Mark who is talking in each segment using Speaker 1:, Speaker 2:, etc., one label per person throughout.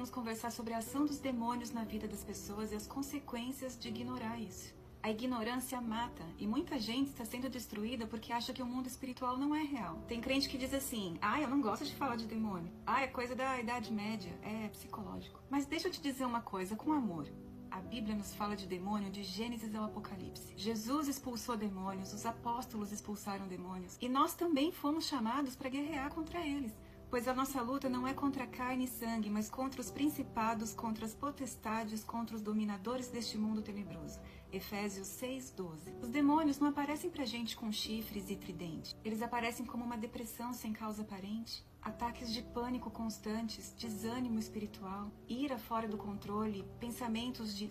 Speaker 1: vamos conversar sobre a ação dos demônios na vida das pessoas e as consequências de ignorar isso. A ignorância mata, e muita gente está sendo destruída porque acha que o mundo espiritual não é real. Tem crente que diz assim: eu não gosto de falar de demônio. É coisa da Idade Média, é psicológico. Mas deixa eu te dizer uma coisa, com amor. A Bíblia nos fala de demônio de Gênesis ao Apocalipse. Jesus expulsou demônios, os apóstolos expulsaram demônios, e nós também fomos chamados para guerrear contra eles. Pois a nossa luta não é contra carne e sangue, mas contra os principados, contra as potestades, contra os dominadores deste mundo tenebroso. Efésios 6:12. Os demônios não aparecem pra gente com chifres e tridente. Eles aparecem como uma depressão sem causa aparente, ataques de pânico constantes, desânimo espiritual, ira fora do controle, pensamentos de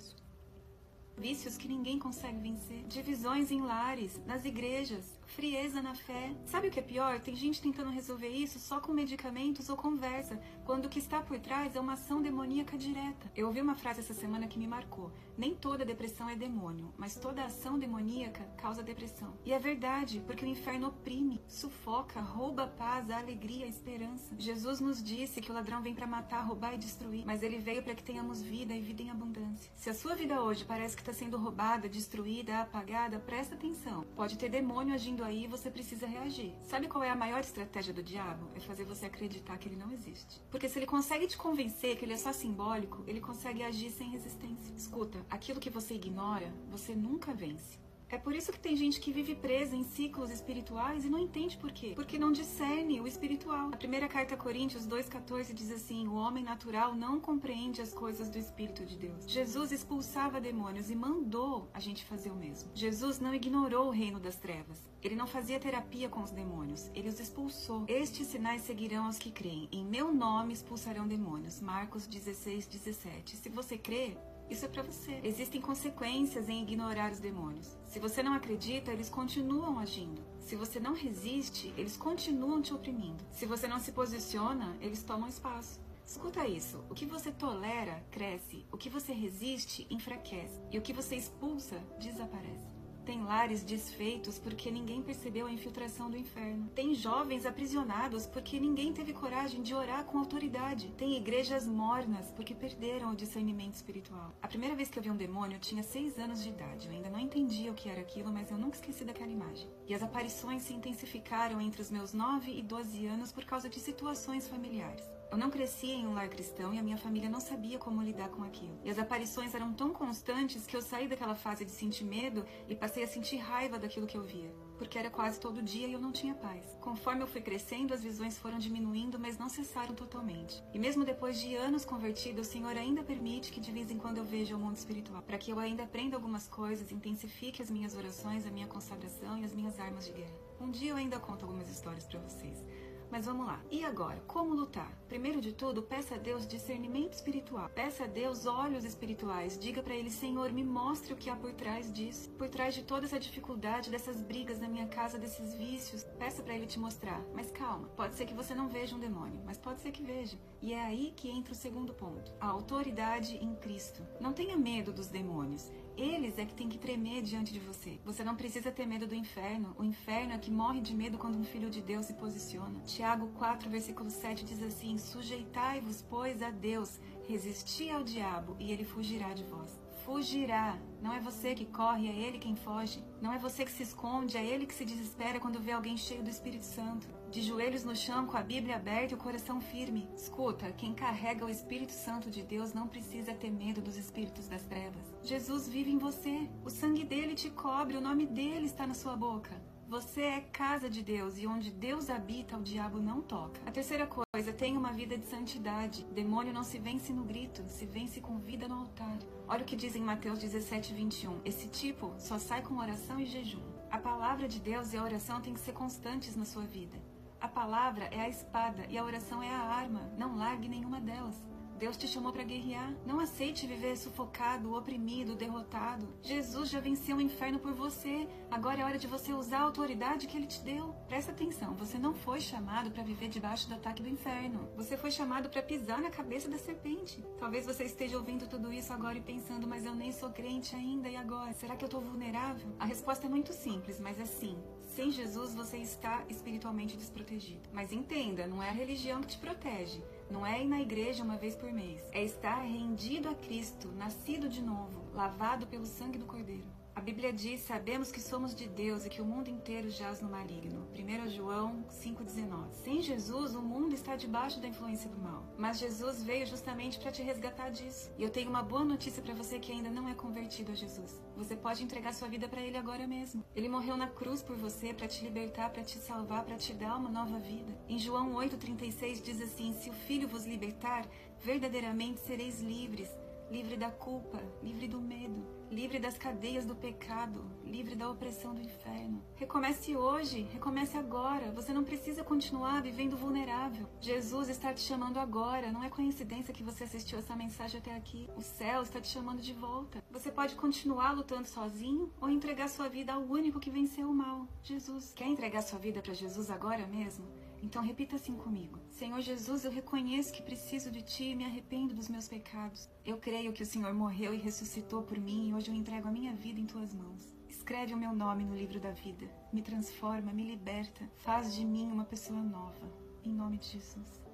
Speaker 1: vícios que ninguém consegue vencer, divisões em lares, nas igrejas, frieza na fé. Sabe o que é pior? Tem gente tentando resolver isso só com medicamentos ou conversa, quando o que está por trás é uma ação demoníaca direta. Eu ouvi uma frase essa semana que me marcou: nem toda depressão é demônio, mas toda ação demoníaca causa depressão. E é verdade, porque o inferno oprime, sufoca, rouba a paz, a alegria, a esperança. Jesus nos disse que o ladrão vem para matar, roubar e destruir, mas ele veio para que tenhamos vida e vida em abundância. Se a sua vida hoje parece que está sendo roubada, destruída, apagada, presta atenção. Pode ter demônio agindo aí e você precisa reagir. Sabe qual é a maior estratégia do diabo? É fazer você acreditar que ele não existe. Porque se ele consegue te convencer que ele é só simbólico, ele consegue agir sem resistência. Escuta, aquilo que você ignora, você nunca vence. É por isso que tem gente que vive presa em ciclos espirituais e não entende por quê. Porque não discerne o espiritual. A primeira carta a Coríntios 2,14 diz assim: o homem natural não compreende as coisas do Espírito de Deus. Jesus expulsava demônios e mandou a gente fazer o mesmo. Jesus não ignorou o reino das trevas. Ele não fazia terapia com os demônios. Ele os expulsou. Estes sinais seguirão aos que creem. Em meu nome expulsarão demônios. Marcos 16:17. Se você crê, isso é pra você. Existem consequências em ignorar os demônios. Se você não acredita, eles continuam agindo. Se você não resiste, eles continuam te oprimindo. Se você não se posiciona, eles tomam espaço. Escuta isso. O que você tolera, cresce. O que você resiste, enfraquece. E o que você expulsa, desaparece. Tem lares desfeitos porque ninguém percebeu a infiltração do inferno. Tem jovens aprisionados porque ninguém teve coragem de orar com autoridade. Tem igrejas mornas porque perderam o discernimento espiritual. A primeira vez que eu vi um demônio, eu tinha 6 anos de idade. Eu ainda não entendia o que era aquilo, mas eu nunca esqueci daquela imagem. E as aparições se intensificaram entre os meus 9 e 12 anos por causa de situações familiares. Eu não cresci em um lar cristão e a minha família não sabia como lidar com aquilo. E as aparições eram tão constantes que eu saí daquela fase de sentir medo e passei a sentir raiva daquilo que eu via. Porque era quase todo dia e eu não tinha paz. Conforme eu fui crescendo, as visões foram diminuindo, mas não cessaram totalmente. E mesmo depois de anos convertido, o Senhor ainda permite que de vez em quando eu veja o mundo espiritual, para que eu ainda aprenda algumas coisas, intensifique as minhas orações, a minha consagração e as minhas armas de guerra. Um dia eu ainda conto algumas histórias para vocês. Mas vamos lá. E agora? Como lutar? Primeiro de tudo, peça a Deus discernimento espiritual. Peça a Deus olhos espirituais. Diga para Ele: Senhor, me mostre o que há por trás disso. Por trás de toda essa dificuldade, dessas brigas na minha casa, desses vícios. Peça para Ele te mostrar. Mas calma. Pode ser que você não veja um demônio, mas pode ser que veja. E é aí que entra o segundo ponto. A autoridade em Cristo. Não tenha medo dos demônios. Eles é que tem que tremer diante de você. Você não precisa ter medo do inferno. O inferno é que morre de medo quando um filho de Deus se posiciona. Tiago 4, versículo 7 diz assim: sujeitai-vos, pois, a Deus, resisti ao diabo e ele fugirá de vós. Fugirá. Não é você que corre, é ele quem foge. Não é você que se esconde, é ele que se desespera quando vê alguém cheio do Espírito Santo. De joelhos no chão, com a Bíblia aberta e o coração firme. Escuta, quem carrega o Espírito Santo de Deus não precisa ter medo dos espíritos das trevas. Jesus vive em você. O sangue dele te cobre, o nome dele está na sua boca. Você é casa de Deus e onde Deus habita, o diabo não toca. A terceira coisa, tenha uma vida de santidade. Demônio não se vence no grito, se vence com vida no altar. Olha o que diz em Mateus 17:21. Esse tipo só sai com oração e jejum. A palavra de Deus e a oração têm que ser constantes na sua vida. A palavra é a espada e a oração é a arma. Não largue nenhuma delas. Deus te chamou para guerrear. Não aceite viver sufocado, oprimido, derrotado. Jesus já venceu o inferno por você. Agora é hora de você usar a autoridade que Ele te deu. Presta atenção, você não foi chamado para viver debaixo do ataque do inferno. Você foi chamado para pisar na cabeça da serpente. Talvez você esteja ouvindo tudo isso agora e pensando: mas eu nem sou crente ainda, e agora? Será que eu estou vulnerável? A resposta é muito simples, mas é sim. Sem Jesus você está espiritualmente desprotegido. Mas entenda, não é a religião que te protege. Não é ir na igreja uma vez por mês. É estar rendido a Cristo, nascido de novo, lavado pelo sangue do Cordeiro. A Bíblia diz: sabemos que somos de Deus e que o mundo inteiro jaz no maligno. 1 João 5,19. Sem Jesus, o mundo está debaixo da influência do mal. Mas Jesus veio justamente para te resgatar disso. E eu tenho uma boa notícia para você que ainda não é convertido a Jesus. Você pode entregar sua vida para Ele agora mesmo. Ele morreu na cruz por você para te libertar, para te salvar, para te dar uma nova vida. Em João 8,36 diz assim: se o Filho vos libertar, verdadeiramente sereis livres. Livre da culpa, livre do medo, livre das cadeias do pecado, livre da opressão do inferno. Recomece hoje, recomece agora. Você não precisa continuar vivendo vulnerável. Jesus está te chamando agora. Não é coincidência que você assistiu essa mensagem até aqui. O céu está te chamando de volta. Você pode continuar lutando sozinho ou entregar sua vida ao único que venceu o mal, Jesus. Quer entregar sua vida para Jesus agora mesmo? Então repita assim comigo: Senhor Jesus, eu reconheço que preciso de Ti e me arrependo dos meus pecados. Eu creio que o Senhor morreu e ressuscitou por mim e hoje eu entrego a minha vida em Tuas mãos. Escreve o meu nome no livro da vida. Me transforma, me liberta. Faz de mim uma pessoa nova. Em nome de Jesus.